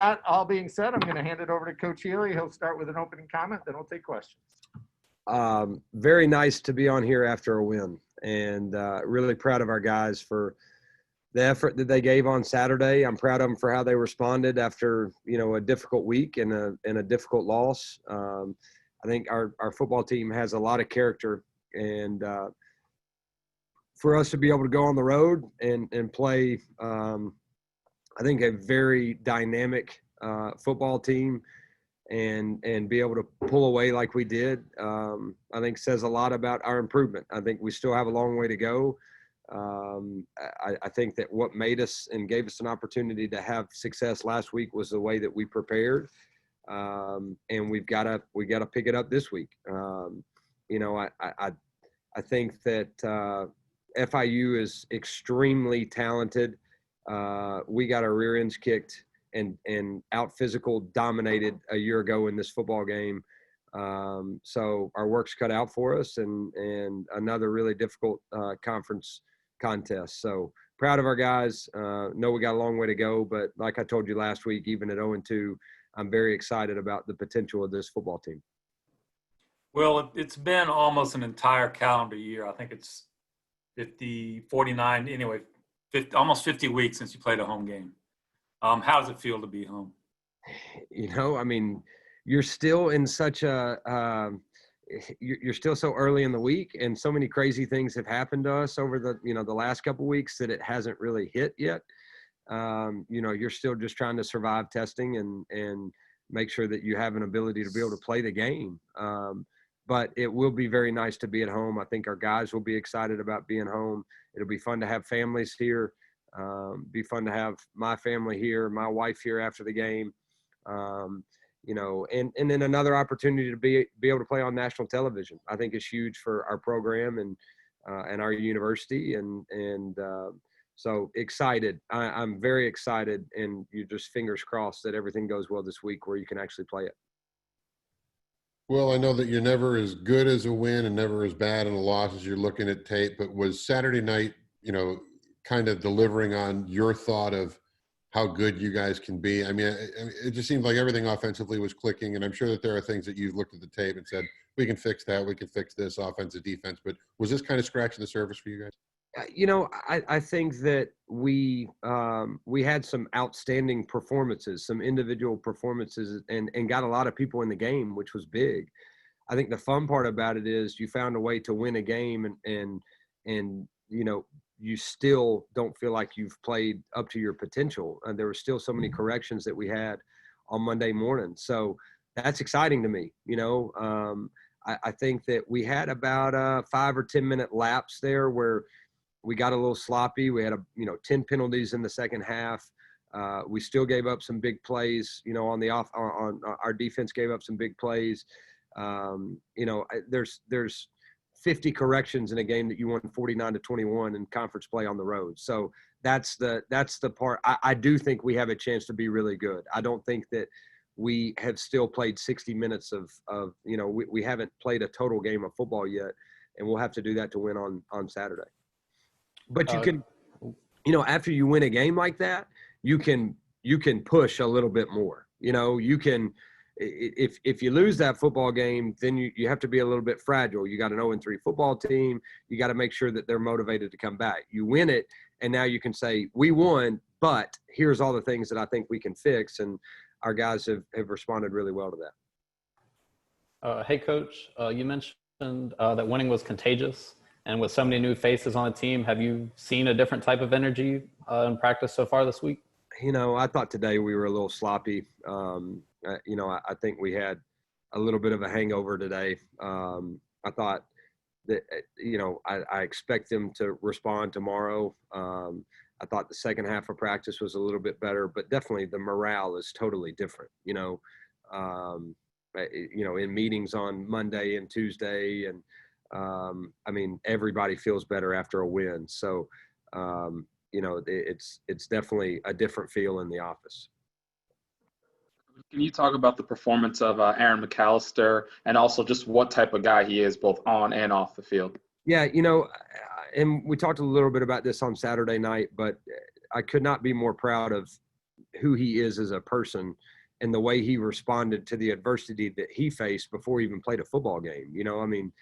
that all being said, I'm going to hand it over to Coach Healy. He'll start with an opening comment, then we'll take questions. Very nice to be on here after a win, and really proud of our guys for the effort that they gave on Saturday. I'm proud of them for how they responded after, a difficult week and a difficult loss. I think our football team has a lot of character, and for us to be able to go on the road and play, I think a very dynamic football team and be able to pull away like we did, I think says a lot about our improvement. I think we still have a long way to go. I think that what made us and gave us an opportunity to have success last week was the way that we prepared. And we got to pick it up this week. I think that FIU is extremely talented. We got our rear ends kicked and out physical dominated a year ago in this football game. So our work's cut out for us and another really difficult conference contest. So proud of our guys. Know we got a long way to go, but like I told you last week, even at 0-2, I'm very excited about the potential of this football team. Well, it's been almost an entire calendar year. I think it's almost 50 weeks since you played a home game. How does it feel to be home? You're still in such you're still so early in the week, and so many crazy things have happened to us over the last couple of weeks that it hasn't really hit yet. You're still just trying to survive testing and make sure that you have an ability to be able to play the game. But it will be very nice to be at home. I think our guys will be excited about being home. It'll be fun to have families here. Be fun to have my family here, my wife here after the game. And then another opportunity to be able to play on national television, I think is huge for our program and our university. So excited. I'm very excited, and you just fingers crossed that everything goes well this week where you can actually play it. Well, I know that you're never as good as a win and never as bad in a loss as you're looking at tape, but was Saturday night, kind of delivering on your thought of how good you guys can be? It just seemed like everything offensively was clicking, and I'm sure that there are things that you've looked at the tape and said, we can fix that, we can fix this offensive defense, but was this kind of scratching the surface for you guys? I think that we had some outstanding performances, some individual performances, and got a lot of people in the game, which was big. I think the fun part about it is you found a way to win a game and you still don't feel like you've played up to your potential. And there were still so many corrections that we had on Monday morning. So that's exciting to me. I think that we had about a 5 or 10 minute lapse there where we got a little sloppy. We had 10 penalties in the second half. We still gave up some big plays, on our defense gave up some big plays. There's 50 corrections in a game that you won 49-21 in conference play on the road. So that's the part. I do think we have a chance to be really good. I don't think that we have still played 60 minutes of we haven't played a total game of football yet, and we'll have to do that to win on Saturday. But you can, after you win a game like that, you can push a little bit more. You can, if you lose that football game, then you have to be a little bit fragile. You got an 0-3 football team. You got to make sure that they're motivated to come back. You win it, and now you can say, we won, but here's all the things that I think we can fix. And our guys have responded really well to that. Hey, Coach, you mentioned that winning was contagious. And with so many new faces on the team, have you seen a different type of energy in practice so far this week? I thought today we were a little sloppy. I think we had a little bit of a hangover today. I thought that, I expect them to respond tomorrow. I thought the second half of practice was a little bit better, but definitely the morale is totally different, in meetings on Monday and Tuesday. And, everybody feels better after a win. So, it's definitely a different feel in the office. Can you talk about the performance of Aaron McAllister and also just what type of guy he is both on and off the field? Yeah, and we talked a little bit about this on Saturday night, but I could not be more proud of who he is as a person and the way he responded to the adversity that he faced before he even played a football game. I mean,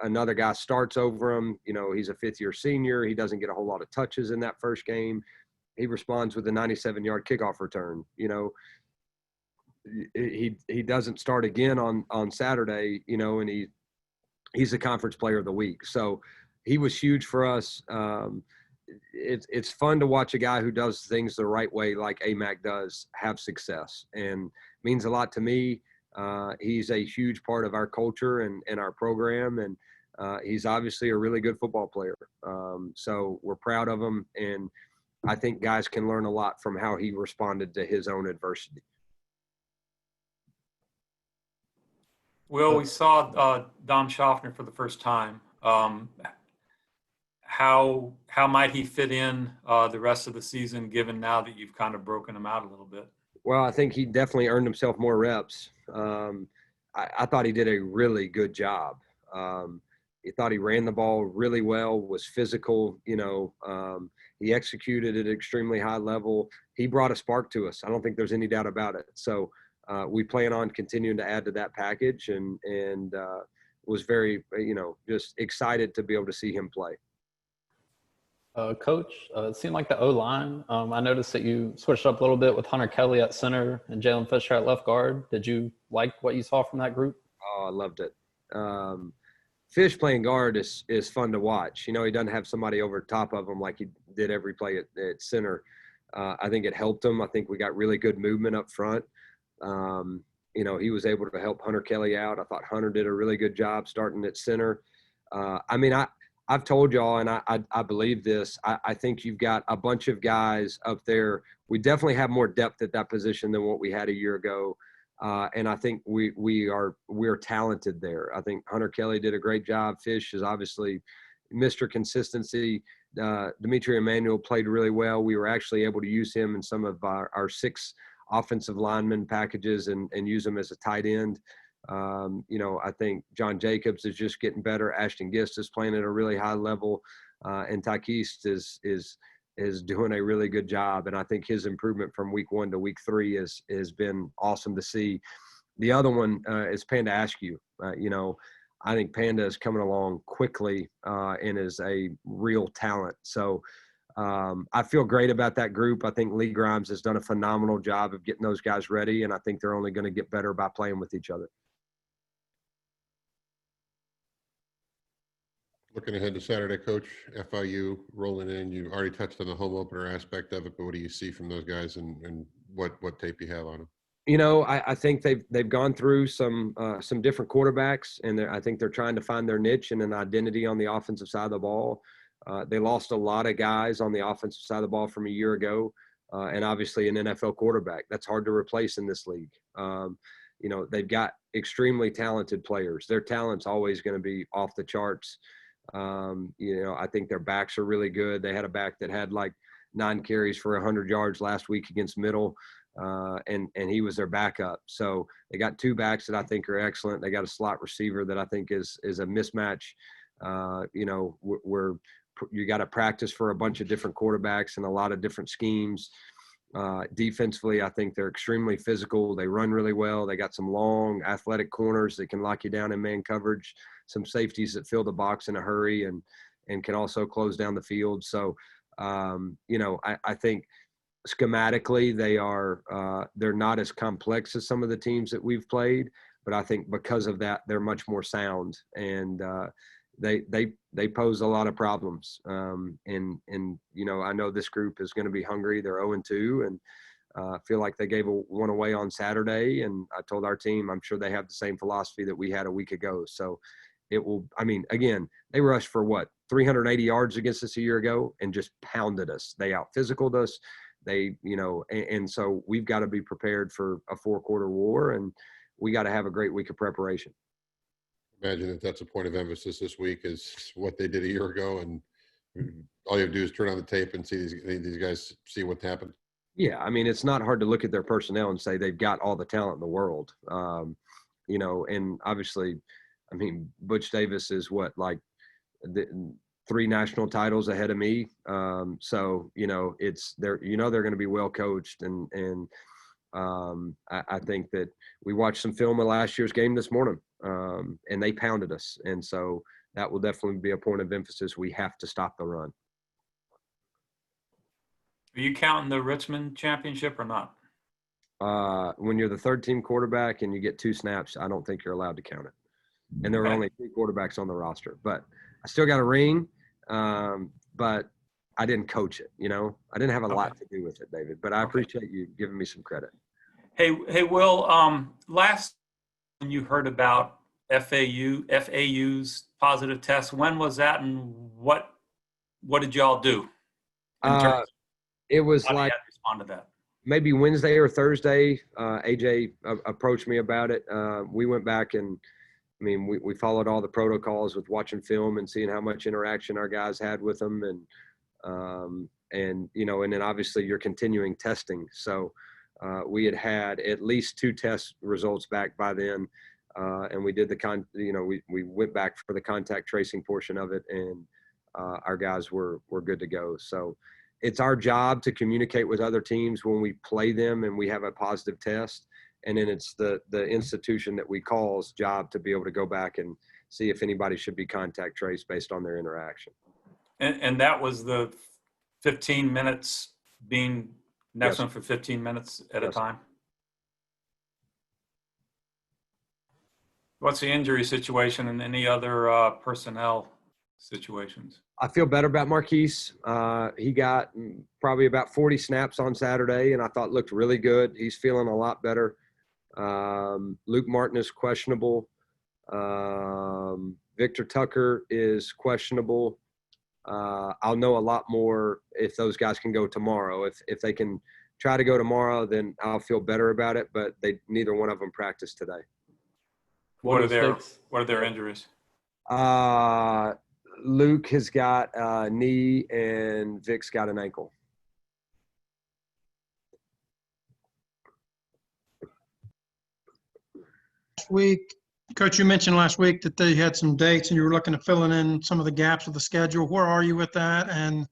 another guy starts over him. He's a fifth-year senior. He doesn't get a whole lot of touches in that first game. He responds with a 97-yard kickoff return. He doesn't start again on Saturday, and he's the conference player of the week. So he was huge for us. It's fun to watch a guy who does things the right way, like AMAC does, have success, and means a lot to me. He's a huge part of our culture and our program, and he's obviously a really good football player. So we're proud of him, and I think guys can learn a lot from how he responded to his own adversity. Will, we saw Dom Schaffner for the first time. How might he fit in the rest of the season, given now that you've kind of broken him out a little bit? Well, I think he definitely earned himself more reps. I thought he did a really good job. He thought he ran the ball really well, was physical. He executed at an extremely high level. He brought a spark to us. I don't think there's any doubt about it. So we plan on continuing to add to that package, and was very, just excited to be able to see him play. Coach, it seemed like the O-line. I noticed that you switched up a little bit with Hunter Kelly at center and Jalen Fischer at left guard. Did you like what you saw from that group? Oh, I loved it. Fish playing guard is fun to watch. He doesn't have somebody over top of him like he did every play at center. I think it helped him. I think we got really good movement up front. He was able to help Hunter Kelly out. I thought Hunter did a really good job starting at center. I've told y'all, and I believe this, I think you've got a bunch of guys up there. We definitely have more depth at that position than what we had a year ago. And I think we're talented there. I think Hunter Kelly did a great job. Fish is obviously Mr. Consistency. Dimitri Emmanuel played really well. We were actually able to use him in some of our 6 offensive lineman packages and use him as a tight end. I think John Jacobs is just getting better. Ashton Gist is playing at a really high level, and Tykeist is doing a really good job. And I think his improvement from week 1 to week 3 has been awesome to see. The other one is Panda Askew. I think Panda is coming along quickly and is a real talent. So I feel great about that group. I think Lee Grimes has done a phenomenal job of getting those guys ready, and I think they're only going to get better by playing with each other. Looking ahead to Saturday, Coach, FIU rolling in. You already touched on the home opener aspect of it, but what do you see from those guys and what tape you have on them? I think they've gone through some different quarterbacks, and I think they're trying to find their niche and an identity on the offensive side of the ball. They lost a lot of guys on the offensive side of the ball from a year ago, and obviously an NFL quarterback. That's hard to replace in this league. They've got extremely talented players. Their talent's always going to be off the charts. I think their backs are really good. They had a back that had like 9 carries for 100 yards last week against Middle, and he was their backup. So they got 2 backs that I think are excellent. They got a slot receiver that I think is a mismatch. You got to practice for a bunch of different quarterbacks and a lot of different schemes. Defensively, I think they're extremely physical. They run really well. They got some long athletic corners that can lock you down in man coverage, some safeties that fill the box in a hurry and can also close down the field. So, I think schematically they're not as complex as some of the teams that we've played, but I think because of that, they're much more sound, and they pose a lot of problems. I know this group is going to be hungry. They're 0-2, and feel like they gave one away on Saturday. And I told our team, I'm sure they have the same philosophy that we had a week ago. So again, they rushed for 380 yards against us a year ago and just pounded us. They out-physicaled us. And so we've got to be prepared for a 4-quarter war, and we got to have a great week of preparation. Imagine that's a point of emphasis this week is what they did a year ago, and all you have to do is turn on the tape and see these guys, see what happened. Yeah, it's not hard to look at their personnel and say they've got all the talent in the world. And obviously, Butch Davis is 3 national titles ahead of me. So, they're going to be well coached. And I think that we watched some film of last year's game this morning, and they pounded us. And so that will definitely be a point of emphasis. We have to stop the run. Are you counting the Richmond championship or not? When you're the third team quarterback and you get 2 snaps, I don't think you're allowed to count it. And there were Okay. only 3 quarterbacks on the roster, but I still got a ring. But I didn't coach it, I didn't have a lot to do with it, David, but I appreciate you giving me some credit. Hey, Will, last when you heard about FAU's positive test, when was that, and what did y'all do? It was How did you like respond to that? maybe Wednesday or Thursday. AJ approached me about it. We went back and, we followed all the protocols with watching film and seeing how much interaction our guys had with them. And then obviously you're continuing testing. So we had at least 2 test results back by then. And we did we went back for the contact tracing portion of it, and our guys were good to go. So it's our job to communicate with other teams when we play them and we have a positive test. And then it's the institution that we call's job to be able to go back and see if anybody should be contact traced based on their interaction. And that was the 15 minutes being next Yes. one for 15 minutes at a Yes. time. What's the injury situation and any other personnel situations? I feel better about Marquise. He got probably about 40 snaps on Saturday, and I thought looked really good. He's feeling a lot better. Luke Martin is questionable. Victor Tucker is questionable. I'll know a lot more if those guys can go tomorrow. If they can try to go tomorrow, then I'll feel better about it. But neither one of them practiced today. What are is their injuries? Luke has got a knee and Vic's got an ankle. Week, Coach, you mentioned last week that they had some dates and you were looking at filling in some of the gaps of the schedule. Where are you with that? And,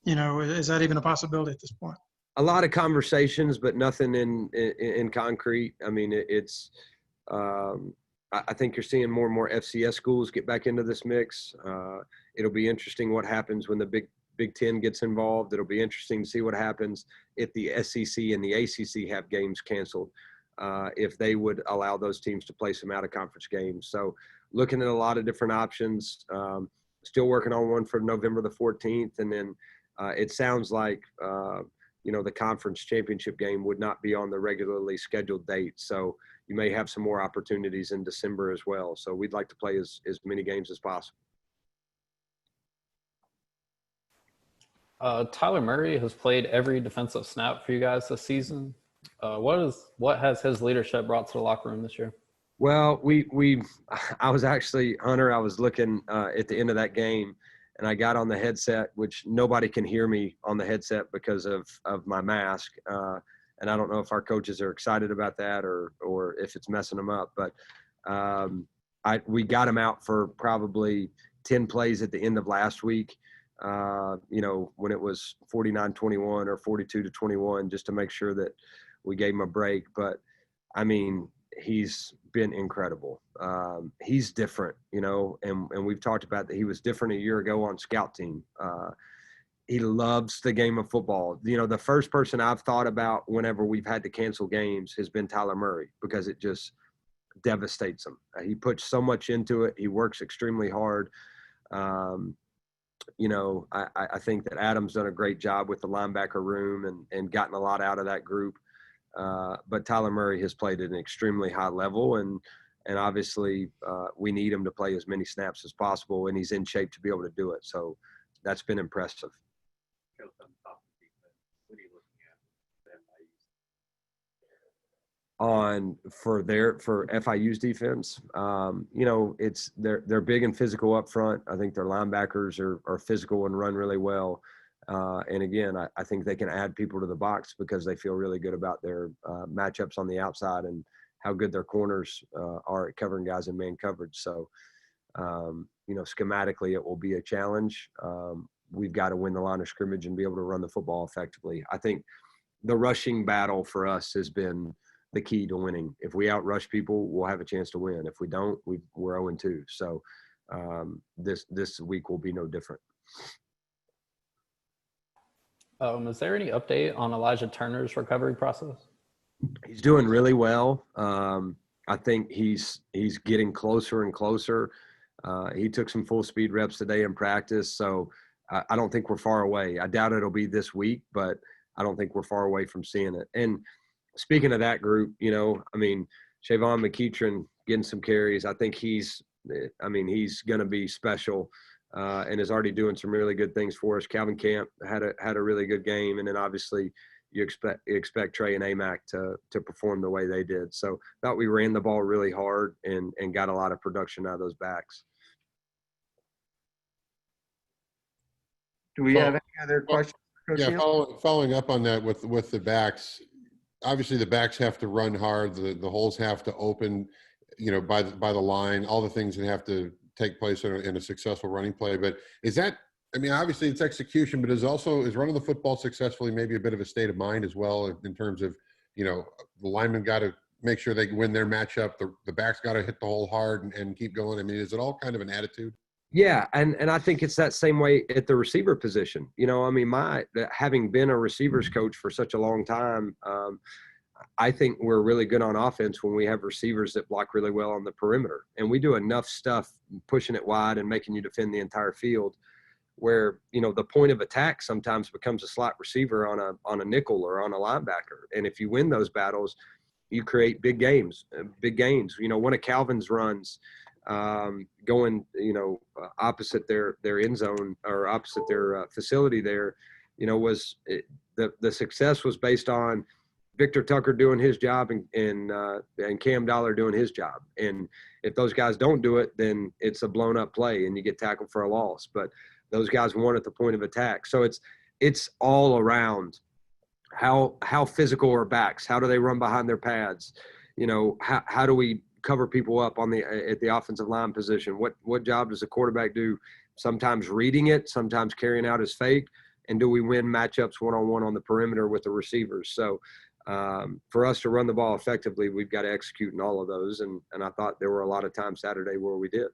is that even a possibility at this point? A lot of conversations, but nothing in concrete. I think you're seeing more and more FCS schools get back into this mix. It'll be interesting what happens when the Big Ten gets involved. It'll be interesting to see what happens if the SEC and the ACC have games canceled, if they would allow those teams to play some out-of-conference games. So looking at a lot of different options, still working on one for November the 14th. And then it sounds like, the conference championship game would not be on the regularly scheduled date. So you may have some more opportunities in December as well. So we'd like to play as many games as possible. Tyler Murray has played every defensive snap for you guys this season. What has his leadership brought to the locker room this year? Well, I was actually, Hunter, I was looking at the end of that game, and I got on the headset, which nobody can hear me on the headset because of my mask. And I don't know if our coaches are excited about that or if it's messing them up. But we got him out for probably 10 plays at the end of last week, when it was 49-21 or 42-21, just to make sure that we gave him a break. But, he's been incredible. He's different, and we've talked about that. He was different a year ago on scout team. He loves the game of football. The first person I've thought about whenever we've had to cancel games has been Tyler Murray, because it just devastates him. He puts so much into it. He works extremely hard. I think that Adam's done a great job with the linebacker room and gotten a lot out of that group. But Tyler Murray has played at an extremely high level, and obviously we need him to play as many snaps as possible, and he's in shape to be able to do it. So that's been impressive. For FIU's defense, they're big and physical up front. I think their linebackers are physical and run really well. And again, I think they can add people to the box because they feel really good about their matchups on the outside and how good their corners are at covering guys in man coverage. So schematically it will be a challenge. We've got to win the line of scrimmage and be able to run the football effectively. I think the rushing battle for us has been the key to winning. If we outrush people, we'll have a chance to win. If we don't, we're 0-2. So this week will be no different. Is there any update on Elijah Turner's recovery process? He's doing really well. I think he's getting closer and closer. He took some full speed reps today in practice, so I don't think we're far away. I doubt it'll be this week, but I don't think we're far away from seeing it. And speaking of that group, Shavon McEachern getting some carries. I think he's going to be special and is already doing some really good things for us. Calvin Camp had a really good game, and then obviously you expect Trey and Amac to perform the way they did. So thought we ran the ball really hard and got a lot of production out of those backs. Do we have any other questions? Coach Yeah, Healy? following up on that with the backs, obviously the backs have to run hard. The holes have to open, by the line, all the things that have to take place in a successful running play. But is that, obviously it's execution, but is running the football successfully maybe a bit of a state of mind as well in terms of, the linemen got to make sure they win their matchup. The backs got to hit the hole hard and keep going. Is it all kind of an attitude? Yeah, and I think it's that same way at the receiver position. Having been a receivers coach for such a long time, I think we're really good on offense when we have receivers that block really well on the perimeter. And we do enough stuff pushing it wide and making you defend the entire field where, the point of attack sometimes becomes a slot receiver on a nickel or on a linebacker. And if you win those battles, you create big gains. One of Calvin's runs going, opposite their end zone or opposite their facility there, the success was based on Victor Tucker doing his job and Cam Dollar doing his job. And if those guys don't do it, then it's a blown up play and you get tackled for a loss. But those guys won at the point of attack. So it's all around how physical are backs? How do they run behind their pads? How do we cover people up at the offensive line position? What job does a quarterback do? Sometimes reading it, sometimes carrying out his fake. And do we win matchups one-on-one on the perimeter with the receivers? So for us to run the ball effectively, we've got to execute in all of those. And I thought there were a lot of times Saturday where we did.